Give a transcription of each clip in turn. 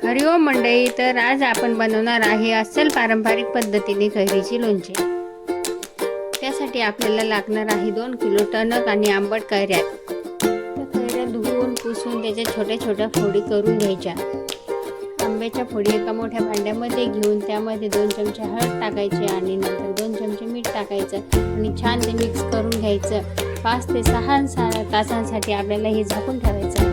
हरिओम मंडळी, तर आज आपण बनवणार आहे अस्सल पारंपरिक पद्धतीने कैरीची लोणचे। त्यासाठी आपल्याला लागणार आहे 2 किलो टणक आणि आंबट कैऱ्या। त्या कैऱ्या धुवून पुसून त्याच्या छोट्या छोट्या फोडी करून घ्यायच्या। आंब्याच्या फोडी एका मोठ्या भांड्यामध्ये घेऊन त्यामध्ये 2 चमचे हळद टाकायची आणि नंतर 2 चमचे मीठ टाकायचं आणि छान ते मिक्स करून घ्यायचं। 5 ते 6 तासांसाठी आपल्याला हे झाकून ठेवायचं।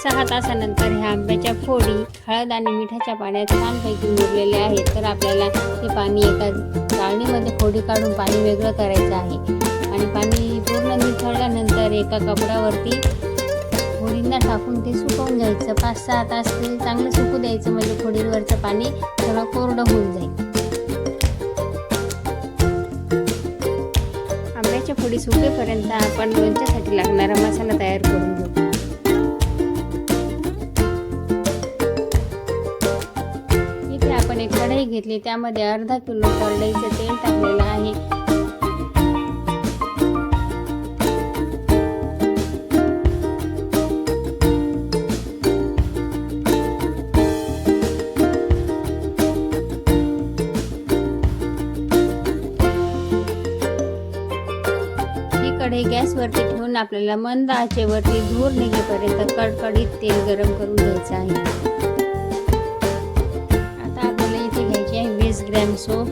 6 तासानंतर ह्या आंब्याच्या फोडी हळद आणि मिठाच्या पाण्यात छानपैकी मुरलेले आहेत। तर आपल्याला हे पाणी एका चाळणीमध्ये फोडी काढून पाणी वेगळं करायचं आहे आणि पाणी पूर्ण निथळल्यानंतर एका कपड्यावरती फोडींना टाकून ते सुकवून घ्यायचं। 5-6 तास ते चांगलं सुकू द्यायचं, म्हणजे फोडीवरचं पाणी थोडं कोरडं होऊन जाईल। आंब्याच्या फोडी सुकेपर्यंत आपण लोणच्यासाठी लागणारा मसाला तयार करून घेऊ। आपण एक कढई घेतली, त्यामध्ये अर्धा किलो करडईचं तेल टाकलेलं आहे। ही कढई गॅसवरती ठेवून आपल्याला मंद आचेवरती धूर निघेपर्यंत कडकडीत तेल गरम करून घ्यायचं आहे। 20 ग्रॅम सोप,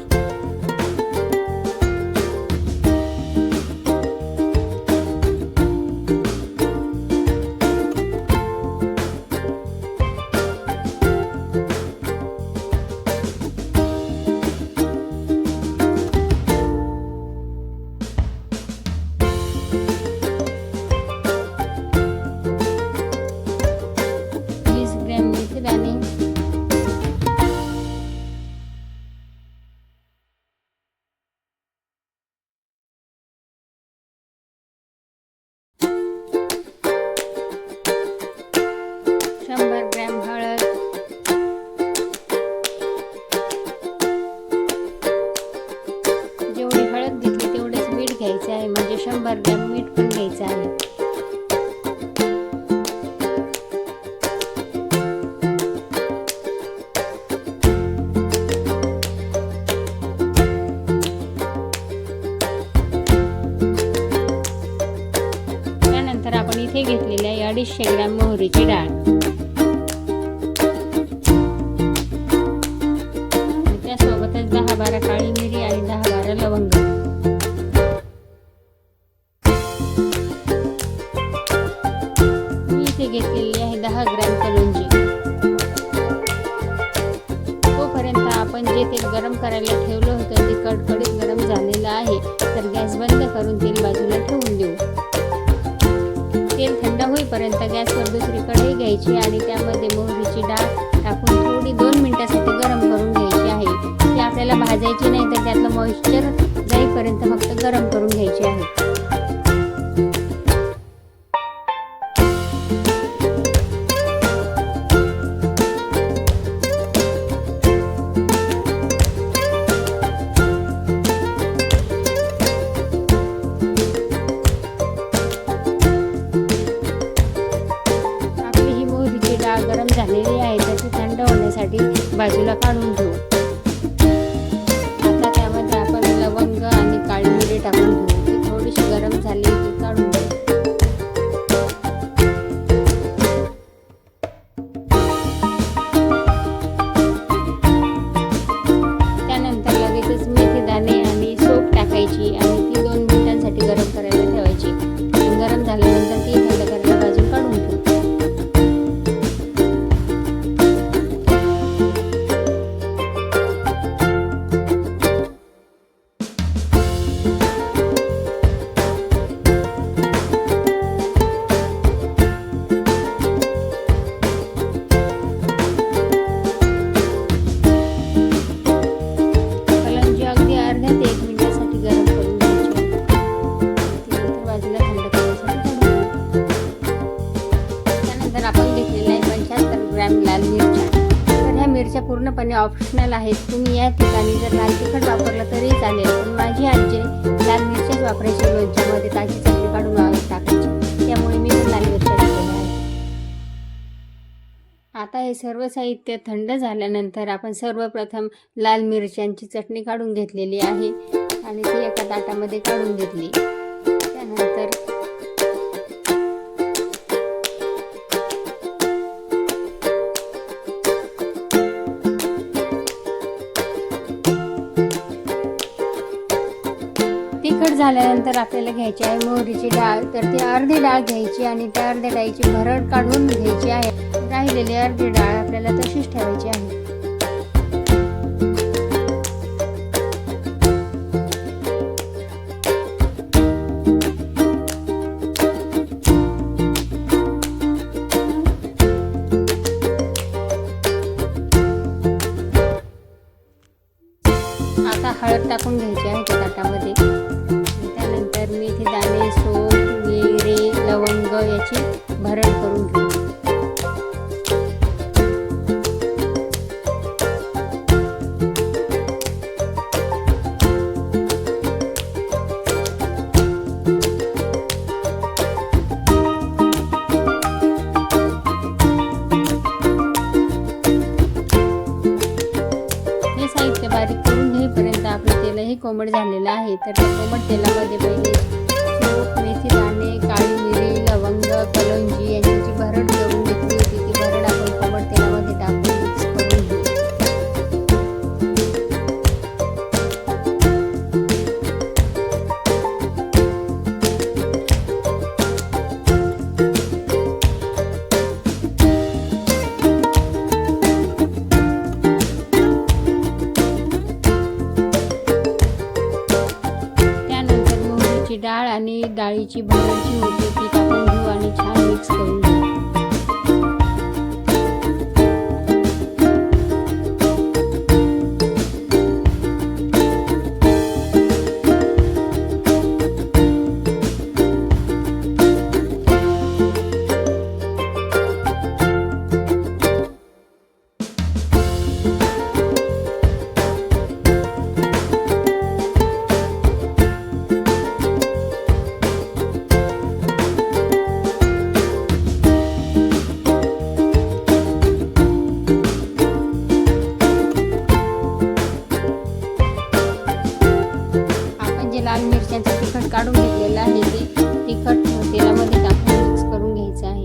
घ्यायचे आहे, म्हणजे 100 ग्रॅम मीठ पण घ्यायचं आहे। त्यानंतर आपण इथे घेतलेली आहे 250 ग्रॅम मोहरीची डाळ, त्यासोबतच 10-12 काळी मिरी आणि 10-12 लवंग। घेतलेली आहे 10 ग्रॅम कलौंजी। तोपर्यंत आपण जे तेल गरम करायला ठेवलं होतं ते कडकडीत गरम झालेलं आहे, तर गॅस बंद करून तेल बाजूला ठेवून देऊ। तेल थंड होईपर्यंत गॅसवर दुसरी कढई घ्यायची आणि त्यामध्ये मोहरीची डाळ टाकून थोडी 2 मिनिटांसाठी गरम करून घ्यायची आहे। ती आपल्याला भाजायची नाही, तर त्यातलं मॉइश्चर जाईपर्यंत फक्त गरम करून घ्यायची आहे। गरम झालेली आहे, तर ती थंड होण्यासाठी बाजूला काढून घेऊ। आता त्यामध्ये आपण लवंग आणि काळी मिरी टाकून घेऊ। ती थोडीशी गरम झाली की काढून घेऊ। त्यानंतर लगेचच मेथी दाणे आणि सोप टाकायची आणि ती 2 मिनिटांसाठी गरम करायला ठेवायची। गरम झाल्यानंतर ती थंड करायला बाजूला काढून घेऊ। मिरच्या. तर ह्या मिरच्या पूर्णपणे ऑप्शनल आहेत. तुम्ही या ठिकाणी जर लाल तिखट वापरलं तरी चालेल, पण माझी आजी लाल मिरच्याच वापरायची लोणच्यामध्ये, ताजी चटणी काढून टाकायची, त्यामुळे मी पण लाल मिरच्या घेतलेल्या आहे. आता हे सर्व साहित्य थंड झाल्यानंतर आपण सर्वप्रथम लाल मिरच्यांची चटणी काढून घेतलेली आहे आणि ती एका ताटामध्ये काढून घेतली. त्यानंतर तिखट झाल्यानंतर आपल्याला घ्यायची आहे मोहरीची डाळ. तर ती अर्धी डाळ घ्यायची आणि त्या अर्ध्या डाळीची भरड काढून घ्यायची आहे. राहिलेली अर्धी डाळ आपल्याला तशीच ठेवायची आहे. आता हळद टाकून घ्यायची आहे त्या ताटामध्ये. त्यानंतर मेथी दाणे, सोप, मिरे, लवंग याची भरड करून घेऊ. साहित्य बारीक करून घेईपर्यंत आपलं तेलही कोमट झालेलं आहे. तर त्या कोमट तेलामध्ये पहिले सोप, मेथी दाणे, काळी मिरी, लवंग, कलौंजी यांची जी भरड करून घेतली होती ती भरड आपण कोमट तेलामध्ये टाकून मिक्स करून घेऊ. डाळ आणि डाळीची भरड जी होती ती टाकून घेऊ आणि छान मिक्स करून घेऊ. लाल मिरच्यांचं तिखट काढून घेतलेलं आहे ते तिखट तेलामध्ये टाकून मिक्स करून घ्यायचं आहे.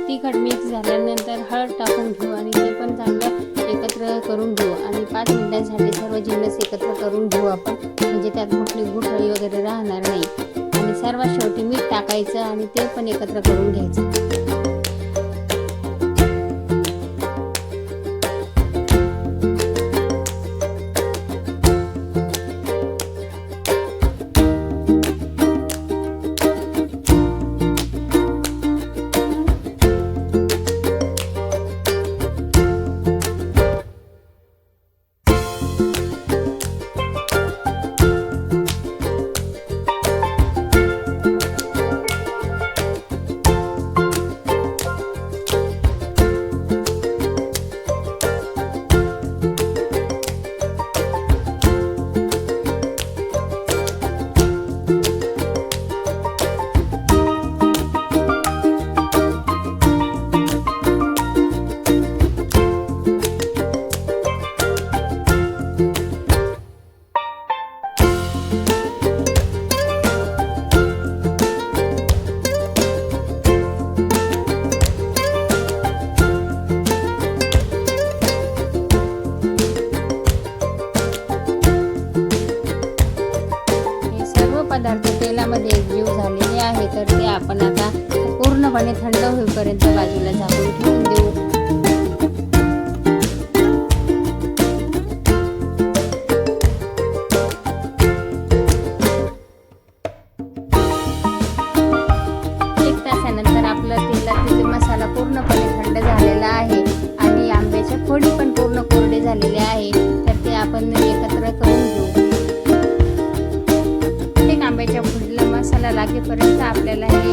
तिखट मिक्स झाल्यानंतर हळद टाकून घेऊ आणि ते पण चांगलं एकत्र करून घेऊ आणि 5 मिनिटांसाठी सर्व जिन्नस एकत्र करून घेऊ आपण, म्हणजे त्यात कुठली गुठळी वगैरे राहणार नाही. आणि सर्वात शेवटी मीठ टाकायचं आणि ते पण एकत्र करून घ्यायचं. पदार्थ तेलामध्ये एकजीव झालेले आहे, तर ते आपण आता पूर्णपणे थंड होईपर्यंत बाजूला झाकून ठेवून देऊ. फोडी पण पूर्ण कोरडे झालेले आहे, तर ते आपण एकत्र करून घेऊ. प्रत्येक आंब्याच्या फोडीला मसाला लागेपर्यंत आपल्याला हे